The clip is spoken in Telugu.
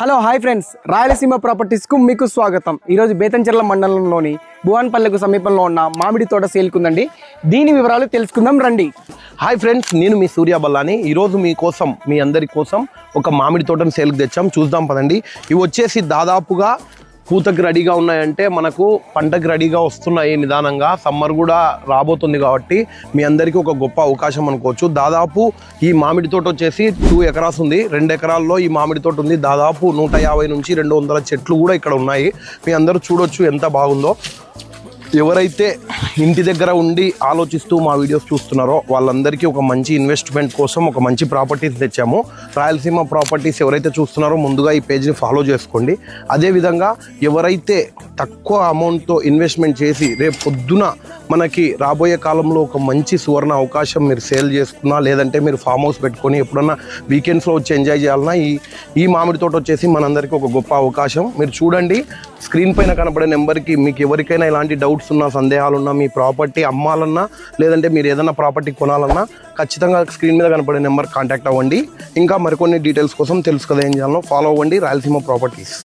హలో హాయ్ ఫ్రెండ్స్, రాయలసీమ ప్రాపర్టీస్కు మీకు స్వాగతం. ఈరోజు బేతంచెర్ల మండలంలోని భువన్పల్లెకు సమీపంలో ఉన్న మామిడి తోట సేల్కుందండి. దీని వివరాలు తెలుసుకుందాం రండి. హాయ్ ఫ్రెండ్స్, నేను మీ సూర్య బల్లాని. ఈరోజు మీకోసం, మీ అందరి కోసం ఒక మామిడి తోటను సేల్కి తెచ్చాం. చూద్దాం పదండి. ఇవి వచ్చేసి దాదాపుగా పూతకి రెడీగా ఉన్నాయంటే మనకు పంటకి రెడీగా వస్తున్నాయి. నిదానంగా సమ్మర్ కూడా రాబోతుంది కాబట్టి మీ అందరికీ ఒక గొప్ప అవకాశం అనుకోవచ్చు. దాదాపు ఈ మామిడి తోట వచ్చేసి 2 ఎకరాస్ ఉంది. 2 ఎకరాల్లో ఈ మామిడి తోట ఉంది. దాదాపు 150 నుంచి 200 చెట్లు కూడా ఇక్కడ ఉన్నాయి. మీ అందరూ చూడొచ్చు ఎంత బాగుందో. ఎవరైతే ఇంటి దగ్గర ఉండి ఆలోచిస్తూ మా వీడియోస్ చూస్తున్నారో వాళ్ళందరికీ ఒక మంచి ఇన్వెస్ట్మెంట్ కోసం ఒక మంచి ప్రాపర్టీస్ తెచ్చాము. రాయలసీమ ప్రాపర్టీస్ ఎవరైతే చూస్తున్నారో ముందుగా ఈ పేజ్ని ఫాలో చేసుకోండి. అదేవిధంగా ఎవరైతే తక్కువ అమౌంట్తో ఇన్వెస్ట్మెంట్ చేసి రేపు పొద్దున మనకి రాబోయే కాలంలో ఒక మంచి సువర్ణ అవకాశం మీరు సేల్ చేసుకున్నా, లేదంటే మీరు ఫామ్ హౌస్ పెట్టుకొని ఎప్పుడన్నా వీకెండ్స్లో వచ్చి ఎంజాయ్ చేయాలన్నా ఈ మామిడి తోట వచ్చేసి మనందరికీ ఒక గొప్ప అవకాశం. మీరు చూడండి, స్క్రీన్ పైన కనపడే నెంబర్కి మీకు ఎవరికైనా ఇలాంటి డౌట్స్ ఉన్నా, సందేహాలు ఉన్నా, మీ ప్రాపర్టీ అమ్మాలన్నా లేదంటే మీరు ఏదైనా ప్రాపర్టీ కొనాలన్నా ఖచ్చితంగా స్క్రీన్ మీద కనపడే నెంబర్ కాంటాక్ట్ అవ్వండి. ఇంకా మరికొన్ని డీటెయిల్స్ కోసం తెలుసు కదా ఏం చేయాలో ఫాలో అవ్వండి రాయలసీమ ప్రాపర్టీస్.